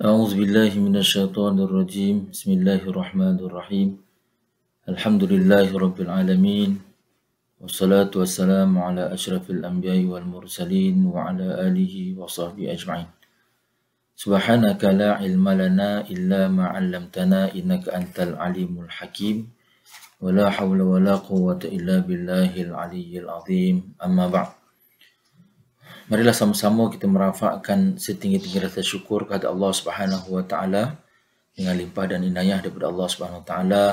أعوذ بالله من الشيطان الرجيم بسم الله الرحمن الرحيم الحمد لله رب العالمين والصلاة والسلام على أشرف الأنبياء والمرسلين وعلى آله وصحبه أجمعين سبحانك لا علم لنا إلا ما علمتنا إنك أنت العليم الحكيم ولا حول ولا قوة إلا بالله العلي العظيم أما بعد. Marilah sama-sama kita merafakkan setinggi-tinggi rasa syukur kepada Allah Subhanahu wa taala dengan limpah dan inayah daripada Allah Subhanahu wa taala.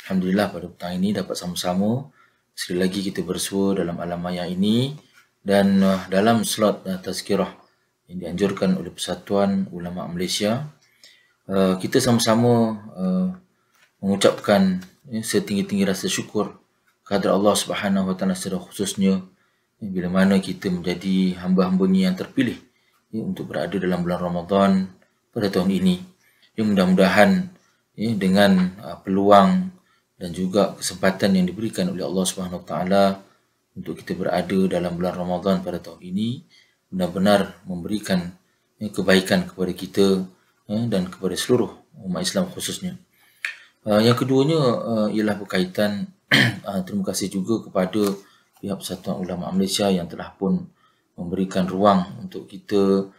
Alhamdulillah pada petang ini dapat sama-sama sekali lagi kita bersua dalam alam maya ini dan dalam slot tazkirah yang dianjurkan oleh Persatuan Ulama Malaysia, kita sama-sama mengucapkan setinggi-tinggi rasa syukur kepada Allah Subhanahu wa taala secara khususnya bila mana kita menjadi hamba-hambanya yang terpilih untuk berada dalam bulan Ramadan pada tahun ini. Yang mudah-mudahan dengan peluang dan juga kesempatan yang diberikan oleh Allah Subhanahu Wa Taala untuk kita berada dalam bulan Ramadan pada tahun ini benar-benar memberikan kebaikan kepada kita dan kepada seluruh umat Islam khususnya. Yang keduanya ialah berkaitan terima kasih juga kepada pihak Persatuan Ulama Malaysia yang telah pun memberikan ruang untuk kita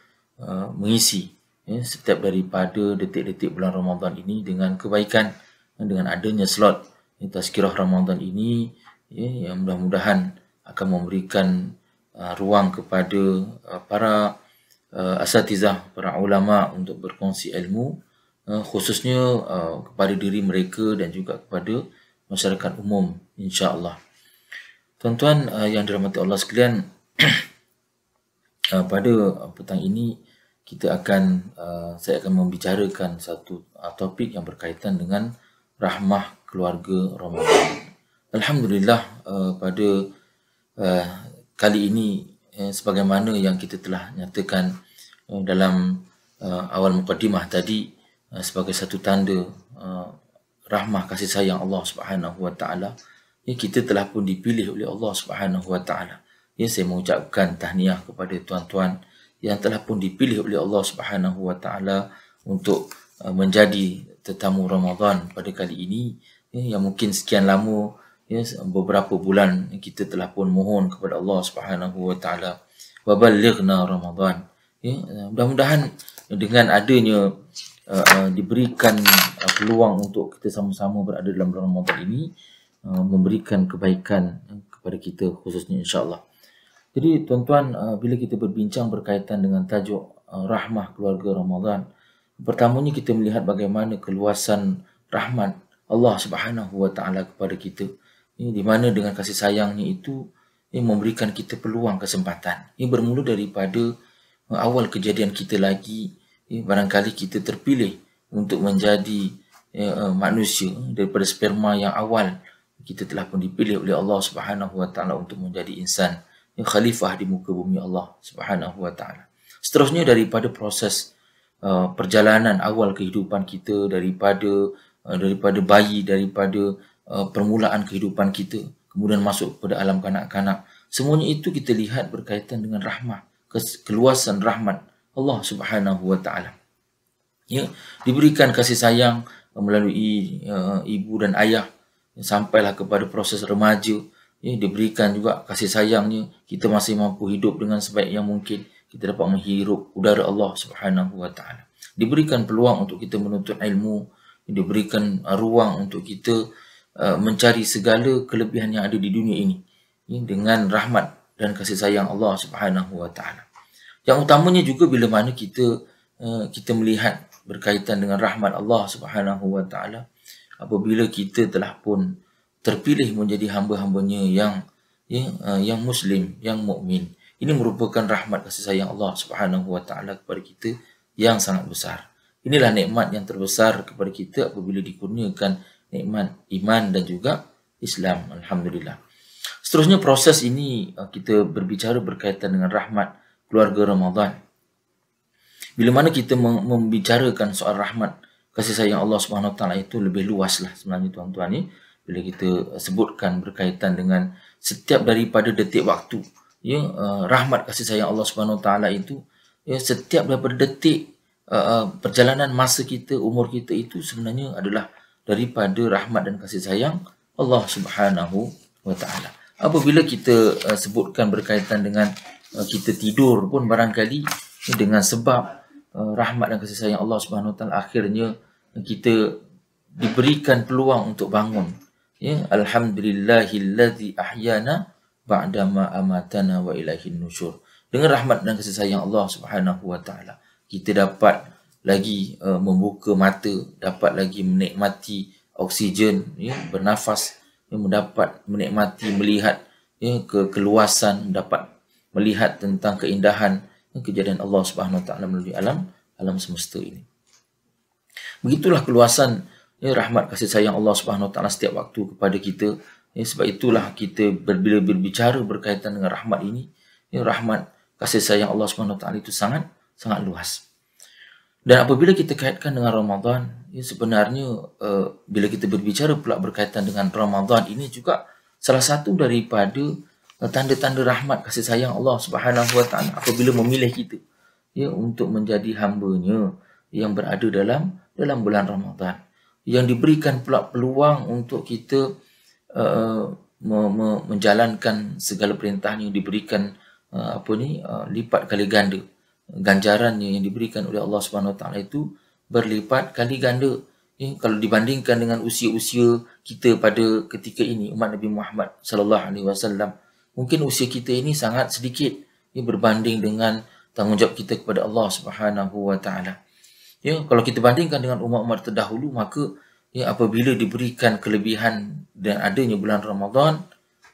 mengisi setiap daripada detik-detik bulan Ramadan ini dengan kebaikan, dengan adanya slot tazkirah Ramadan ini yang mudah-mudahan akan memberikan ruang kepada para asatizah, para ulama untuk berkongsi ilmu, khususnya kepada diri mereka dan juga kepada masyarakat umum, insya-Allah. Tuan-tuan yang dirahmati Allah sekalian, pada petang ini saya akan membicarakan satu topik yang berkaitan dengan rahmah keluarga Ramadan. Alhamdulillah pada kali ini sebagaimana yang kita telah nyatakan dalam awal mukadimah tadi sebagai satu tanda rahmah kasih sayang Allah Subhanahu wa taala, kita telah pun dipilih oleh Allah Subhanahu wa taala. Saya mengucapkan tahniah kepada tuan-tuan yang telah pun dipilih oleh Allah Subhanahu wa taala untuk menjadi tetamu Ramadan pada kali ini, yang mungkin sekian lama beberapa bulan kita telah pun mohon kepada Allah Subhanahu wa taala wa ballighna Ramadan. Mudah-mudahan dengan adanya diberikan peluang untuk kita sama-sama berada dalam bulan Ramadan ini memberikan kebaikan kepada kita khususnya, insya-Allah. Jadi tuan-tuan, bila kita berbincang berkaitan dengan tajuk rahmah keluarga Ramadan, pertamanya kita melihat bagaimana keluasan rahmat Allah Subhanahu wa taala kepada kita, di mana dengan kasih sayangnya itu memberikan kita peluang, kesempatan. Ini bermula daripada awal kejadian kita lagi, barangkali kita terpilih untuk menjadi manusia daripada sperma yang awal. Kita telah pun dipilih oleh Allah Subhanahu wa taala untuk menjadi insan yang khalifah di muka bumi Allah Subhanahu wa taala. Seterusnya daripada proses perjalanan awal kehidupan kita, daripada bayi, daripada permulaan kehidupan kita, kemudian masuk kepada alam kanak-kanak, semuanya itu kita lihat berkaitan dengan rahmat, keluasan rahmat Allah Subhanahu wa taala. Diberikan kasih sayang melalui ibu dan ayah, sampailah kepada proses remaja, diberikan juga kasih sayangnya, kita masih mampu hidup dengan sebaik yang mungkin, kita dapat menghirup udara Allah Subhanahu wa taala. Diberikan peluang untuk kita menuntut ilmu, diberikan ruang untuk kita mencari segala kelebihan yang ada di dunia ini dengan rahmat dan kasih sayang Allah Subhanahu wa taala. Yang utamanya juga bila mana kita melihat berkaitan dengan rahmat Allah Subhanahu wa taala apabila kita telah pun terpilih menjadi hamba-hambanya yang muslim, yang mukmin. Ini merupakan rahmat kasih sayang Allah Subhanahu wa taala kepada kita yang sangat besar. Inilah nikmat yang terbesar kepada kita apabila dikurniakan nikmat iman dan juga Islam. Alhamdulillah. Seterusnya proses ini kita berbicara berkaitan dengan rahmat keluarga Ramadan. Bila mana kita membicarakan soal rahmat kasih sayang Allah Subhanahu wa taala itu lebih luas lah sebenarnya tuan-tuan ni. Bila kita sebutkan berkaitan dengan setiap daripada detik waktu, rahmat kasih sayang Allah Subhanahu wa taala itu setiap daripada detik perjalanan masa kita, umur kita itu sebenarnya adalah daripada rahmat dan kasih sayang Allah Subhanahu wa taala. Apabila kita sebutkan berkaitan dengan kita tidur pun barangkali dengan sebab rahmat dan kasih sayang Allah Subhanahu wa taala, akhirnya kita diberikan peluang untuk bangun. Ya, alhamdulillahillazi ahyana ba'dama amatana wa ilaihin nusyur. Dengan rahmat dan kasih sayang Allah Subhanahu wa taala, kita dapat lagi membuka mata, dapat lagi menikmati oksigen, ya, bernafas, ya, mendapat menikmati, melihat, ya, keluasan, dapat melihat tentang keindahan, ya, kejadian Allah Subhanahu wa taala melalui alam semesta ini. Begitulah keluasan, ya, rahmat kasih sayang Allah Subhanahu wa taala setiap waktu kepada kita. Ya, sebab itulah kita bila berbicara berkaitan dengan rahmat ini, ya, rahmat kasih sayang Allah Subhanahu wa taala itu sangat luas. Dan apabila kita kaitkan dengan Ramadan, ya, sebenarnya bila kita berbicara pula berkaitan dengan Ramadan ini juga salah satu daripada tanda-tanda rahmat kasih sayang Allah Subhanahu wa taala apabila memilih kita, ya, untuk menjadi hamba-Nya yang berada dalam bulan Ramadan, yang diberikan pula peluang untuk kita menjalankan segala perintahnya, diberikan lipat kali ganda. Ganjarannya yang diberikan oleh Allah Subhanahu wa taala itu berlipat kali ganda. Ya, kalau dibandingkan dengan usia-usia kita pada ketika ini, umat Nabi Muhammad sallallahu alaihi wasallam, mungkin usia kita ini sangat sedikit, ya, berbanding dengan tanggungjawab kita kepada Allah Subhanahu wa taala. Ya, kalau kita bandingkan dengan umat-umat terdahulu, maka, ya, apabila diberikan kelebihan dan adanya bulan Ramadan,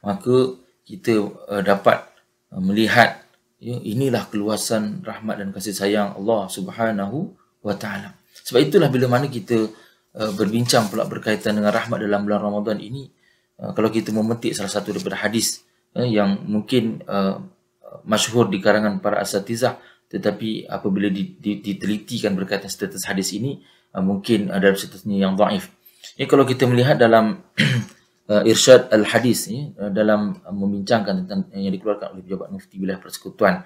maka kita dapat melihat, ya, inilah keluasan rahmat dan kasih sayang Allah Subhanahu wa taala. Sebab itulah bila mana kita berbincang pula berkaitan dengan rahmat dalam bulan Ramadan ini, kalau kita memetik salah satu daripada hadis yang mungkin masyhur di karangan para asatizah, tetapi apabila ditelitikan berkaitan status hadis ini, mungkin ada statusnya yang dhaif. Ya, kalau kita melihat dalam Irsyad al-Hadis, ya, dalam membincangkan tentang yang dikeluarkan oleh pejabat mufti wilayah persekutuan,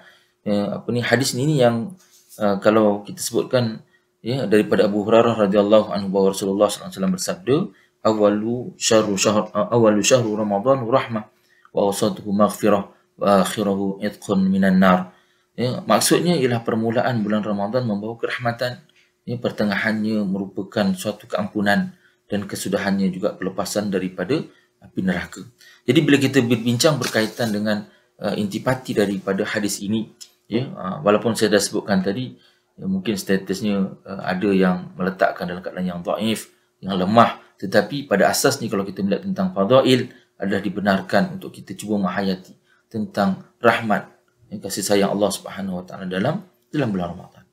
hadis ini yang kalau kita sebutkan, ya, daripada Abu Hurairah radhiyallahu anhu bahawa Rasulullah SAW bersabda, awalu syahru Ramadan rahmah wa awsatuhu maghfirah wa akhirahu itqun minan nar. Ya, maksudnya ialah permulaan bulan Ramadan membawa kerahmatan, ya, pertengahannya merupakan suatu keampunan, dan kesudahannya juga pelepasan daripada api neraka. Jadi bila kita berbincang berkaitan dengan intipati daripada hadis ini, ya, walaupun saya dah sebutkan tadi, ya, mungkin statusnya ada yang meletakkan dalam keadaan yang dhaif, yang lemah, tetapi pada asasnya kalau kita melihat tentang fadail, adalah dibenarkan untuk kita cuba menghayati tentang rahmat, ya, kasih sayang Allah Subhanahu wa taala dalam bulan Ramadan.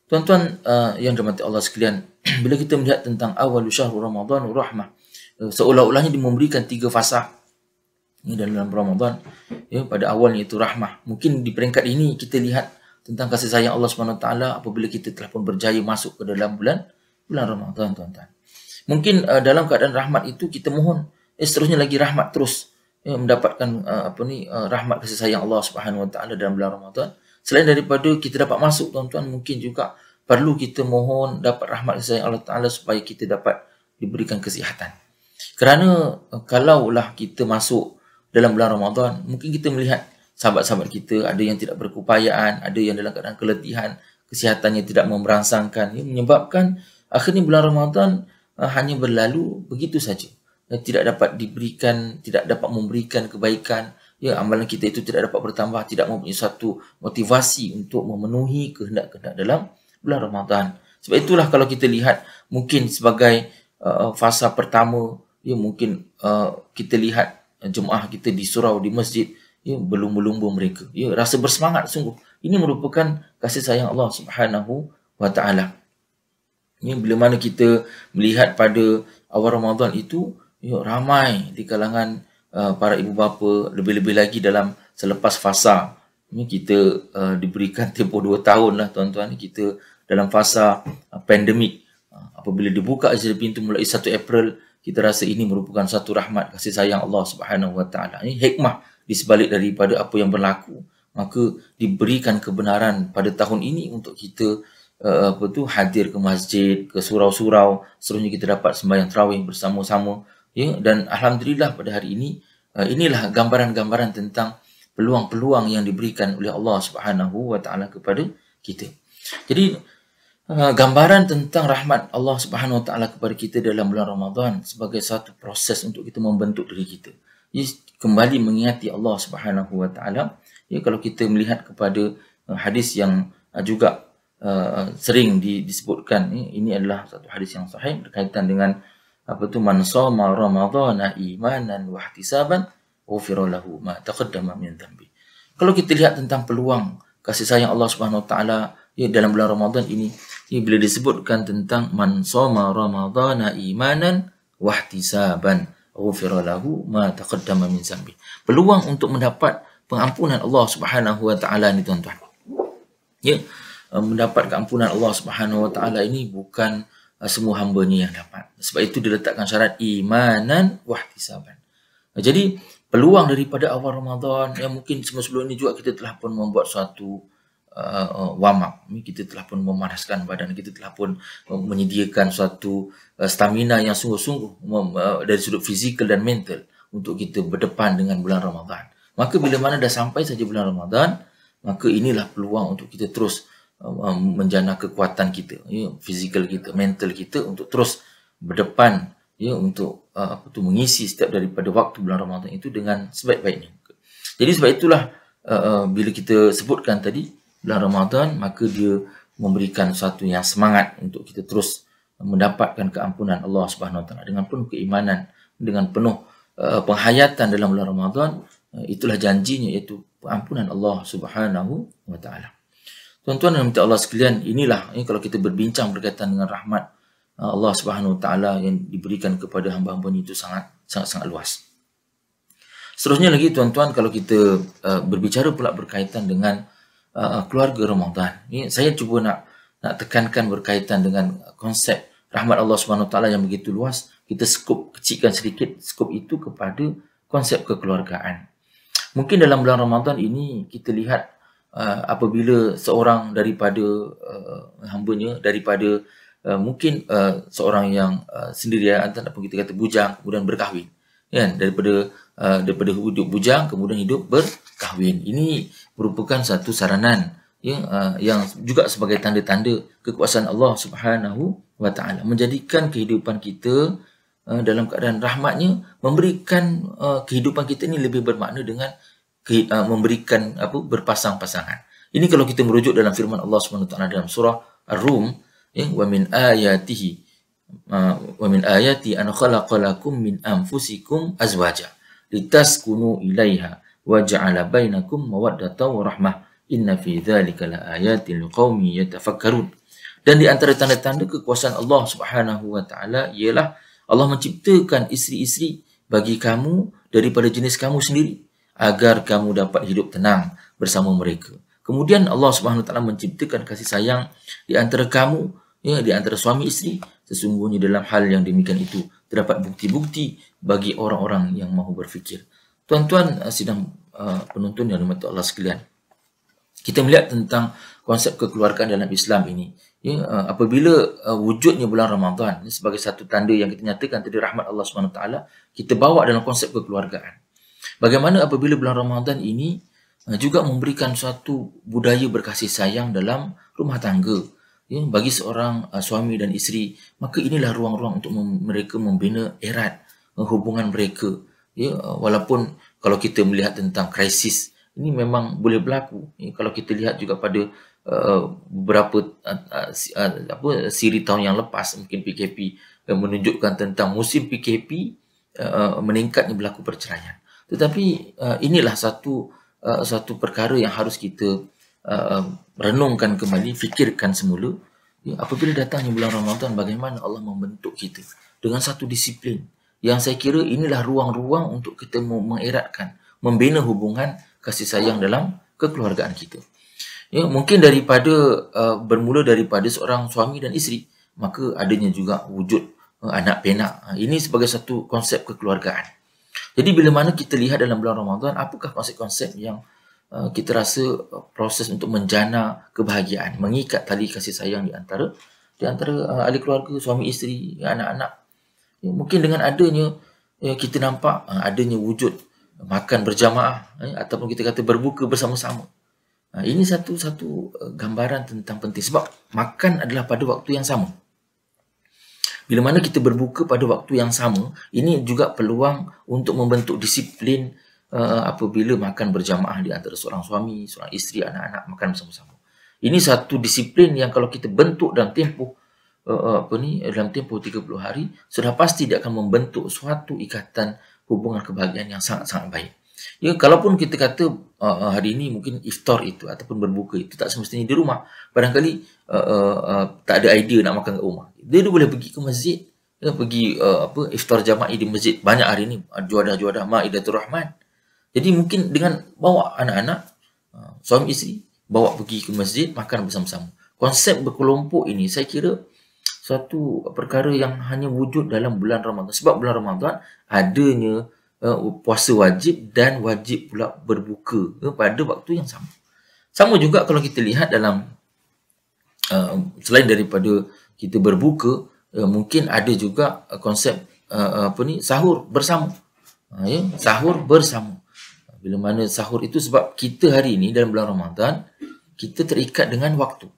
Tuan-tuan yang dirahmati Allah sekalian, bila kita melihat tentang awal syahrul Ramadan rahmah, seolah-olahnya memberikan 3 fasa, ya, dalam Ramadan. Ya, pada awalnya itu rahmah. Mungkin di peringkat ini kita lihat tentang kasih sayang Allah Subhanahu wa taala apabila kita telah pun berjaya masuk ke dalam bulan Ramadan, tuan-tuan. Mungkin dalam keadaan rahmat itu kita mohon seterusnya lagi rahmat terus, ya, mendapatkan rahmat kasih sayang Allah Subhanahu wa taala dalam bulan Ramadan. Selain daripada kita dapat masuk, tuan-tuan, mungkin juga perlu kita mohon dapat rahmat kasih sayang Allah taala supaya kita dapat diberikan kesihatan. Kerana kalaulah kita masuk dalam bulan Ramadan, mungkin kita melihat sahabat-sahabat kita ada yang tidak berkeupayaan, ada yang dalam keadaan keletihan, kesihatannya tidak memberangsangkan, ya, menyebabkan akhirnya bulan Ramadan hanya berlalu begitu saja. Tidak dapat memberikan kebaikan, ya, amalan kita itu tidak dapat bertambah, tidak mempunyai satu motivasi untuk memenuhi kehendak-kehendak dalam bulan Ramadan. Sebab itulah kalau kita lihat mungkin sebagai fasa pertama, ya, mungkin kita lihat jemaah kita di surau, di masjid, ya, berlumba-lumba mereka, ya, rasa bersemangat sungguh. Ini merupakan kasih sayang Allah Subhanahu wa taala. Ya, bila mana kita melihat pada awal Ramadan itu, ya, ramai di kalangan para ibu bapa, lebih-lebih lagi dalam selepas fasa. Ini kita diberikan tempoh 2 tahun lah, tuan-tuan. Kita dalam fasa pandemik. Apabila dibuka saja pintu mulai 1 April, kita rasa ini merupakan satu rahmat kasih sayang Allah Subhanahu wa taala. Ini hikmah di sebalik daripada apa yang berlaku. Maka diberikan kebenaran pada tahun ini untuk kita hadir ke masjid, ke surau-surau, seterusnya kita dapat sembahyang tarawih bersama-sama, ya. Dan alhamdulillah pada hari ini inilah gambaran-gambaran tentang peluang-peluang yang diberikan oleh Allah Subhanahu wa taala kepada kita. Jadi gambaran tentang rahmat Allah Subhanahu wa taala kepada kita dalam bulan Ramadan sebagai satu proses untuk kita membentuk diri kita. Jadi kembali mengingati Allah Subhanahu wa taala. Ya, kalau kita melihat kepada hadis yang juga sering disebutkan, ini adalah satu hadis yang sahih berkaitan dengan man shoma ramadhana imanan wa ihtisaban ghufira lahu ma taqaddama min dhanbi. Kalau kita lihat tentang peluang kasih sayang Allah Subhanahu wa taala ya dalam bulan Ramadan ini, bila disebutkan tentang man shoma ramadhana imanan wa ihtisaban ghufira lahu ma taqaddama min dhanbi. Peluang untuk mendapat pengampunan Allah Subhanahu wa taala ni tuan-tuan. Ya, mendapat keampunan Allah Subhanahu wa taala ini bukan semua hamba ni yang dapat. Sebab itu diletakkan syarat imanan wa ihtisaban. Jadi peluang daripada awal Ramadan yang mungkin sebelum ini juga kita telah pun membuat suatu warm up. Kita telah pun memanaskan badan, kita telah pun menyediakan suatu stamina yang sungguh-sungguh dari sudut fizikal dan mental untuk kita berdepan dengan bulan Ramadan. Maka bila mana dah sampai saja bulan Ramadan, maka inilah peluang untuk kita terus menjana kekuatan kita, ya, fizikal kita, mental kita untuk terus berdepan, ya, untuk mengisi setiap daripada waktu bulan Ramadan itu dengan sebaik-baiknya. Jadi sebab itulah bila kita sebutkan tadi bulan Ramadan, maka dia memberikan satu yang semangat untuk kita terus mendapatkan keampunan Allah Subhanahu wa taala dengan penuh keimanan, dengan penuh penghayatan dalam bulan Ramadan. Itulah janjinya, iaitu pengampunan Allah Subhanahu wa taala. Tuan-tuan dan Allah sekalian, inilah kalau kita berbincang berkaitan dengan rahmat Allah Subhanahu wa taala yang diberikan kepada hamba-hambanya itu sangat luas. Seterusnya lagi tuan-tuan, kalau kita berbicara pula berkaitan dengan keluarga Ramadan. Saya cuba nak tekankan berkaitan dengan konsep rahmat Allah Subhanahu wa taala yang begitu luas. Kita kecilkan sedikit skop itu kepada konsep kekeluargaan. Mungkin dalam bulan Ramadan ini kita lihat apabila seorang daripada hambanya, daripada mungkin seorang yang sendirian ataupun kita kata bujang kemudian berkahwin, kan, daripada hidup bujang kemudian hidup berkahwin, ini merupakan satu saranan yang juga sebagai tanda-tanda kekuasaan Allah Subhanahu wa taala menjadikan kehidupan kita dalam keadaan rahmatnya, memberikan kehidupan kita ini lebih bermakna dengan memberikan berpasang-pasangan. Ini kalau kita merujuk dalam firman Allah Subhanahu wa taala dalam surah Ar-Rum, wa min ayati an khalaqalakum min anfusikum azwaja litaskunu ilaiha wa ja'ala bainakum mawaddatan wa rahmah inna fi dzalika laayatin liqaumin yatafakkarun. Dan di antara tanda-tanda kekuasaan Allah Subhanahu wa taala ialah Allah menciptakan isteri-isteri bagi kamu daripada jenis kamu sendiri agar kamu dapat hidup tenang bersama mereka. Kemudian Allah Subhanahu wa taala menciptakan kasih sayang di antara kamu, ya, di antara suami isteri. Sesungguhnya dalam hal yang demikian itu terdapat bukti-bukti bagi orang-orang yang mahu berfikir. Tuan-tuan sidang penonton yang dirahmati Allah sekalian, kita melihat tentang konsep kekeluargaan dalam Islam ini. Ya, apabila wujudnya bulan Ramadan sebagai satu tanda yang kita nyatakan tadi rahmat Allah Subhanahu wa taala, kita bawa dalam konsep kekeluargaan. Bagaimana apabila bulan Ramadan ini juga memberikan suatu budaya berkasih sayang dalam rumah tangga, ya, bagi seorang suami dan isteri, maka inilah ruang-ruang untuk mereka membina erat hubungan mereka. Ya, walaupun kalau kita melihat tentang krisis ini memang boleh berlaku. Ya, kalau kita lihat juga pada beberapa siri tahun yang lepas, mungkin PKP menunjukkan tentang musim PKP meningkatnya berlaku perceraian. Tetapi inilah satu perkara yang harus kita renungkan kembali, fikirkan semula. Ya, apabila datangnya bulan Ramadan, bagaimana Allah membentuk kita dengan satu disiplin yang saya kira inilah ruang-ruang untuk kita mengeratkan, membina hubungan kasih sayang dalam kekeluargaan kita. Ya, mungkin bermula daripada seorang suami dan isteri, maka adanya juga wujud anak penak. Ini sebagai satu konsep kekeluargaan. Jadi bila mana kita lihat dalam bulan Ramadan, apakah konsep-konsep yang kita rasa proses untuk menjana kebahagiaan, mengikat tali kasih sayang di antara ahli keluarga, suami isteri, anak-anak. Mungkin dengan adanya kita nampak adanya wujud makan berjamaah ataupun kita kata berbuka bersama-sama. Ini satu gambaran tentang penting, sebab makan adalah pada waktu yang sama. Bila mana kita berbuka pada waktu yang sama, ini juga peluang untuk membentuk disiplin apabila makan berjamaah di antara seorang suami, seorang isteri, anak-anak makan bersama-sama. Ini satu disiplin yang kalau kita bentuk dalam tempoh dalam tempoh 30 hari, sudah pasti dia akan membentuk suatu ikatan hubungan kebahagiaan yang sangat-sangat baik. Ya, kalaupun kita kata hari ini mungkin iftar itu ataupun berbuka itu tak semestinya di rumah. Barangkali tak ada idea nak makan kat rumah. Dia boleh pergi ke masjid, pergi iftar jama'i di masjid. Banyak hari ini juadah-juadah Maidatul Rahman. Jadi mungkin dengan bawa anak-anak, suami isteri, bawa pergi ke masjid, makan bersama-sama. Konsep berkelompok ini saya kira suatu perkara yang hanya wujud dalam bulan Ramadan. Sebab bulan Ramadan adanya puasa wajib dan wajib pula berbuka pada waktu yang sama. Sama juga kalau kita lihat dalam selain daripada kita berbuka, mungkin ada juga konsep sahur bersama. Sahur bersama. Bila mana sahur itu sebab kita hari ini dalam bulan Ramadan kita terikat dengan waktu.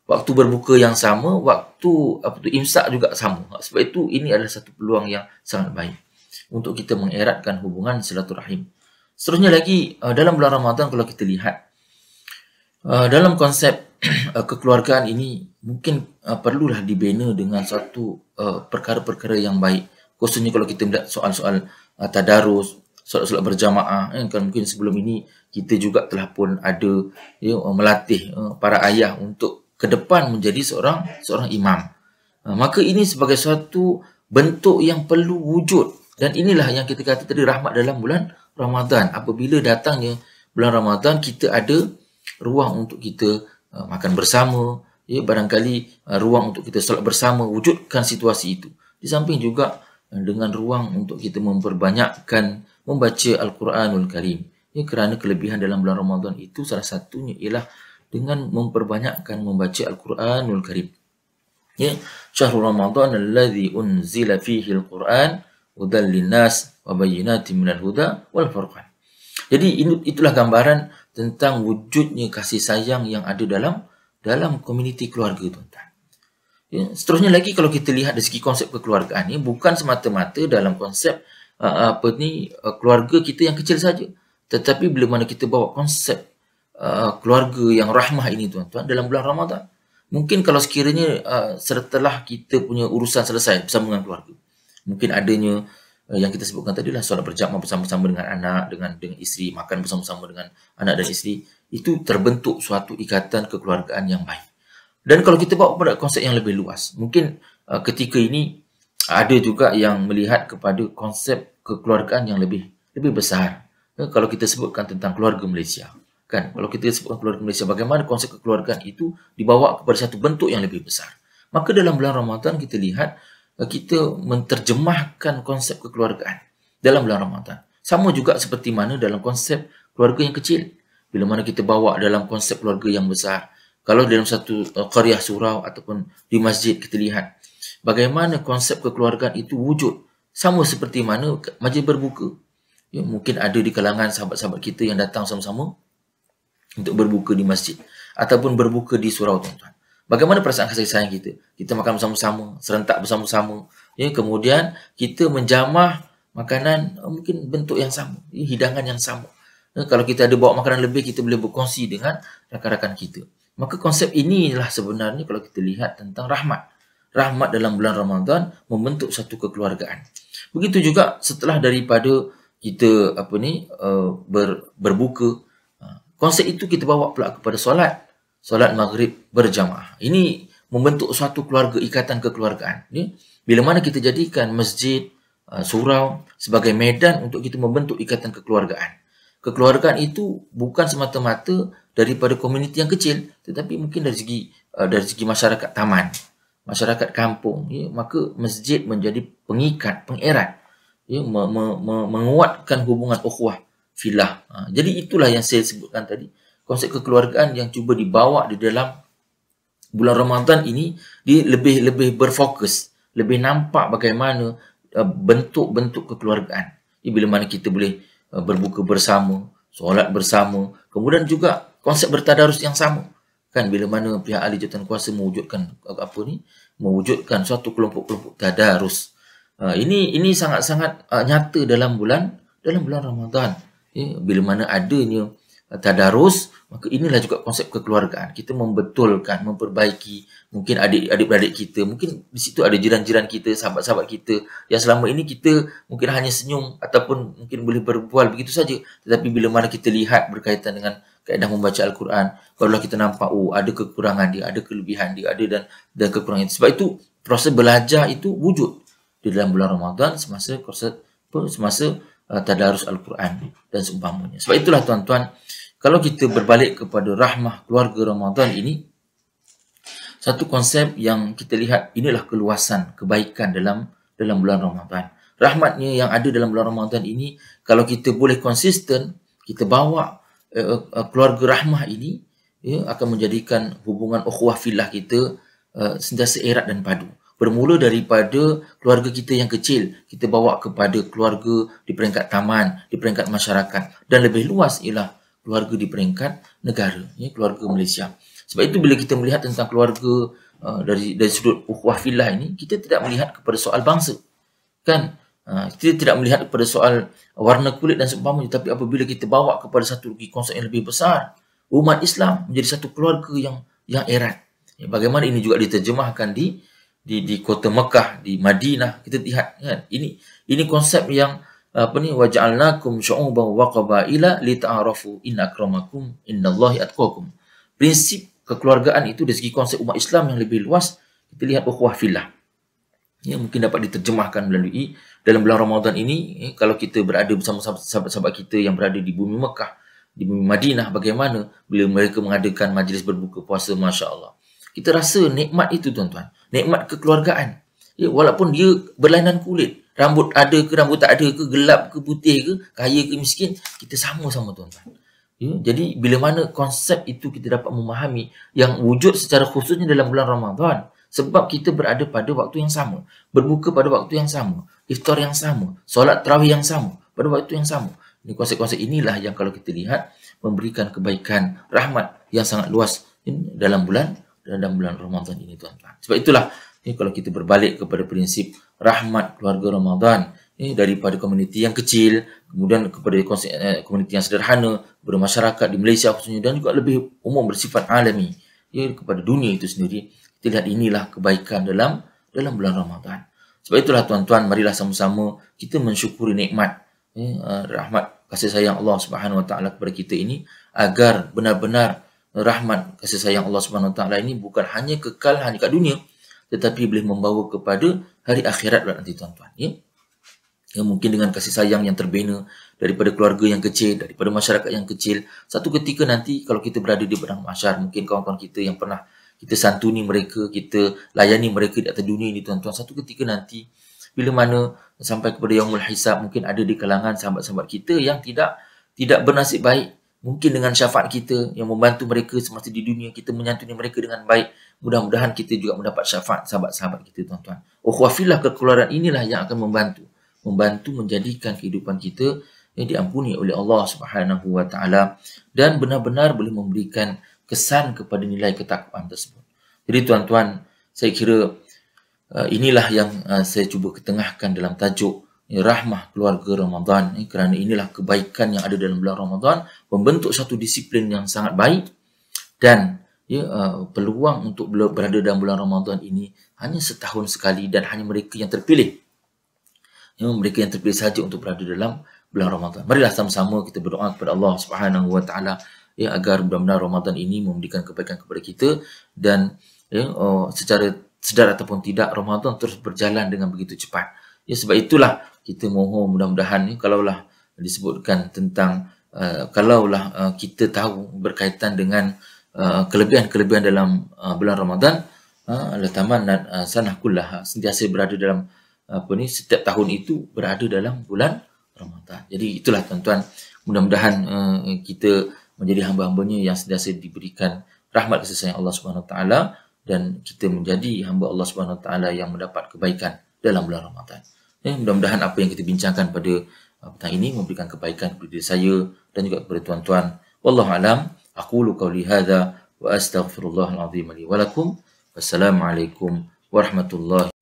Waktu berbuka yang sama, waktu imsak juga sama. Sebab itu ini adalah satu peluang yang sangat baik untuk kita mengeratkan hubungan silaturahim. Seterusnya lagi, dalam bulan Ramadan kalau kita lihat, dalam konsep kekeluargaan ini mungkin perlulah dibina dengan satu perkara-perkara yang baik. Khususnya kalau kita melihat soal-soal tadarus, solat-solat berjamaah, kan mungkin sebelum ini kita juga telah pun ada melatih para ayah untuk ke depan menjadi seorang imam. Maka ini sebagai suatu bentuk yang perlu wujud, dan inilah yang kita kata tadi rahmat dalam bulan Ramadan. Apabila datangnya bulan Ramadan, kita ada ruang untuk kita makan bersama, barangkali ruang untuk kita solat bersama, wujudkan situasi itu. Di samping juga dengan ruang untuk kita memperbanyakkan membaca Al-Quranul Karim. Kerana kelebihan dalam bulan Ramadan itu salah satunya ialah dengan memperbanyakkan membaca Al-Quranul Karim. Syahrul Ramadan alladhi unzila fihi Al-Quran hudan linnas wa bayyinatin minal huda wal furqan. Jadi itulah gambaran tentang wujudnya kasih sayang yang ada dalam komuniti keluarga, tuan-tuan. Seterusnya lagi kalau kita lihat dari segi konsep kekeluargaan ini, bukan semata-mata dalam konsep keluarga kita yang kecil saja, tetapi bila mana kita bawa konsep keluarga yang rahmah ini, tuan-tuan, dalam bulan Ramadan, mungkin kalau sekiranya setelah kita punya urusan selesai bersama dengan keluarga, mungkin adanya yang kita sebutkan tadi lah solat berjamaah bersama-sama dengan anak, dengan isteri, makan bersama-sama dengan anak dan isteri, itu terbentuk suatu ikatan kekeluargaan yang baik. Dan kalau kita bawa pada konsep yang lebih luas, mungkin ketika ini ada juga yang melihat kepada konsep kekeluargaan yang lebih besar. Kalau kita sebutkan tentang keluarga Malaysia, kan? Kalau kita sebutkan keluarga Malaysia, bagaimana konsep kekeluargaan itu dibawa kepada satu bentuk yang lebih besar. Maka dalam bulan Ramadan kita lihat kita menterjemahkan konsep kekeluargaan dalam bulan Ramadan. Sama juga seperti mana dalam konsep keluarga yang kecil. Bila mana kita bawa dalam konsep keluarga yang besar. Kalau dalam satu qaryah surau ataupun di masjid kita lihat bagaimana konsep kekeluargaan itu wujud. Sama seperti mana majlis berbuka. Mungkin ada di kalangan sahabat-sahabat kita yang datang sama-sama untuk berbuka di masjid ataupun berbuka di surau, tuan-tuan. Bagaimana perasaan kasih sayang kita? Kita makan bersama-sama, serentak bersama-sama. Kemudian kita menjamah makanan mungkin bentuk yang sama, hidangan yang sama. Kalau kita ada bawa makanan lebih, kita boleh berkongsi dengan rakan-rakan kita. Maka konsep inilah sebenarnya kalau kita lihat tentang rahmat. Rahmat dalam bulan Ramadan membentuk satu kekeluargaan. Begitu juga setelah daripada kita berbuka, konsep itu kita bawa pula kepada solat maghrib berjamaah. Ini membentuk suatu keluarga, ikatan kekeluargaan. Bila mana kita jadikan masjid, surau sebagai medan untuk kita membentuk ikatan kekeluargaan. Kekeluargaan itu bukan semata-mata daripada komuniti yang kecil, tetapi mungkin dari segi masyarakat taman, masyarakat kampung. Maka masjid menjadi pengikat, pengerat, menguatkan hubungan ukhuwah filah. Jadi itulah yang saya sebutkan tadi, konsep kekeluargaan yang cuba dibawa di dalam bulan Ramadan ini, dia lebih berfokus, lebih nampak bagaimana bentuk-bentuk kekeluargaan. Bila mana kita boleh berbuka bersama, solat bersama, kemudian juga konsep bertadarus yang sama. Kan bila mana pihak ahli jawatan kuasa mewujudkan suatu kelompok-kelompok tadarus. Ini sangat-sangat nyata dalam bulan Ramadan. Bila mana adanya tadarus, maka inilah juga konsep kekeluargaan. Kita membetulkan, memperbaiki mungkin adik-beradik kita, mungkin di situ ada jiran-jiran kita, sahabat-sahabat kita yang selama ini kita mungkin hanya senyum ataupun mungkin boleh berbual begitu saja. Tetapi bila mana kita lihat berkaitan dengan kaedah membaca Al-Quran, barulah kita nampak ada kekurangan dia, ada kelebihan dia, ada dan kekurangan itu. Sebab itu proses belajar itu wujud di dalam bulan Ramadan semasa tadarus Al-Quran dan seumpamanya. Sebab itulah tuan-tuan, kalau kita berbalik kepada rahmah keluarga Ramadan ini, satu konsep yang kita lihat inilah keluasan kebaikan dalam bulan Ramadan. Rahmatnya yang ada dalam bulan Ramadan ini, kalau kita boleh konsisten, kita bawa keluarga rahmah ini, akan menjadikan hubungan ukhuwah fillah kita sentiasa erat dan padu. Bermula daripada keluarga kita yang kecil, kita bawa kepada keluarga di peringkat taman, di peringkat masyarakat, dan lebih luas ialah keluarga di peringkat negara, keluarga Malaysia. Sebab itu bila kita melihat tentang keluarga dari sudut ukhuwah fillah ini, kita tidak melihat kepada soal bangsa, kan? Kita tidak melihat kepada soal warna kulit dan seumpamanya, tapi apabila kita bawa kepada satu konsep yang lebih besar, umat Islam menjadi satu keluarga yang erat. Bagaimana ini juga diterjemahkan di kota Mekah, di Madinah, kita lihat kan, ini konsep yang waja'alnakum syu'uban wa qabaila lita'arafu inna akramakum innallahi atqakum. Prinsip kekeluargaan itu dari segi konsep umat Islam yang lebih luas, kita lihat ukhuwah fillah. Mungkin dapat diterjemahkan melalui dalam bulan Ramadan ini, kalau kita berada bersama sahabat-sahabat kita yang berada di bumi Mekah, di bumi Madinah, bagaimana bila mereka mengadakan majlis berbuka puasa, Masya Allah. Kita rasa nikmat itu tuan-tuan, nikmat kekeluargaan. Walaupun dia berlainan kulit, rambut ada ke rambut tak ada ke, gelap ke putih ke, kaya ke miskin, kita sama-sama tuan-tuan. Jadi bila mana konsep itu kita dapat memahami yang wujud secara khususnya dalam bulan Ramadan, sebab kita berada pada waktu yang sama, berbuka pada waktu yang sama, iftar yang sama, solat tarawih yang sama, pada waktu yang sama. Ini konsep-konsep inilah yang kalau kita lihat memberikan kebaikan, rahmat yang sangat luas dalam bulan Ramadan ini tuan-tuan. Sebab itulah kalau kita berbalik kepada prinsip rahmat keluarga Ramadan, daripada komuniti yang kecil, kemudian kepada komuniti yang sederhana, bermasyarakat di Malaysia khususnya, dan juga lebih umum bersifat alami, kepada dunia itu sendiri, kita lihat inilah kebaikan dalam bulan Ramadan. Sebab itulah tuan-tuan, marilah sama-sama kita mensyukuri nikmat rahmat kasih sayang Allah Subhanahu Wa Taala kepada kita ini, agar benar-benar rahmat kasih sayang Allah Subhanahu Wa Taala ini bukan hanya kekal hanya kat dunia, tetapi boleh membawa kepada hari akhirat nanti tuan-tuan. Mungkin dengan kasih sayang yang terbina daripada keluarga yang kecil, daripada masyarakat yang kecil, satu ketika nanti kalau kita berada di padang mahsyar, mungkin kawan-kawan kita yang pernah kita santuni mereka, kita layani mereka di atas dunia ini tuan-tuan, satu ketika nanti bila mana sampai kepada yaumul hisab, mungkin ada di kalangan sahabat-sahabat kita yang tidak bernasib baik. Mungkin dengan syafaat kita yang membantu mereka semasa di dunia, kita menyantuni mereka dengan baik, mudah-mudahan kita juga mendapat syafaat sahabat-sahabat kita tuan-tuan. Ukhuwah fillah, kekeluargaan inilah yang akan membantu menjadikan kehidupan kita yang diampuni oleh Allah Subhanahu Wa Taala dan benar-benar boleh memberikan kesan kepada nilai ketakwaan tersebut. Jadi tuan-tuan, saya kira inilah yang saya cuba ketengahkan dalam tajuk rahmah keluarga Ramadan, kerana inilah kebaikan yang ada dalam bulan Ramadan, membentuk satu disiplin yang sangat baik, dan peluang untuk berada dalam bulan Ramadan ini hanya setahun sekali, dan hanya mereka yang terpilih saja untuk berada dalam bulan Ramadan. Marilah sama-sama kita berdoa kepada Allah Subhanahu Wa Taala agar benar-benar Ramadan ini memberikan kebaikan kepada kita, dan secara sedar ataupun tidak, Ramadan terus berjalan dengan begitu cepat. Sebab itulah kita mohon mudah-mudahan kalaulah disebutkan tentang kita tahu berkaitan dengan kelebihan-kelebihan dalam bulan Ramadan, latamanna sanah kullaha, sentiasa berada dalam setiap tahun itu berada dalam bulan Ramadan. Jadi itulah tuan-tuan, Mudah-mudahan kita menjadi hamba-hambanya yang sentiasa diberikan rahmat kasih sayang Allah Subhanahu Wa Taala, dan kita menjadi hamba Allah Subhanahu Wa Taala yang mendapat kebaikan dalam bulan Ramadan. Mudah-mudahan apa yang kita bincangkan pada petang ini memberikan kebaikan kepada diri saya dan juga kepada tuan-tuan. Wallahu alam. Aqulu qawli hadza wa astaghfirullahal azim li wa lakum. Wassalamualaikum warahmatullahi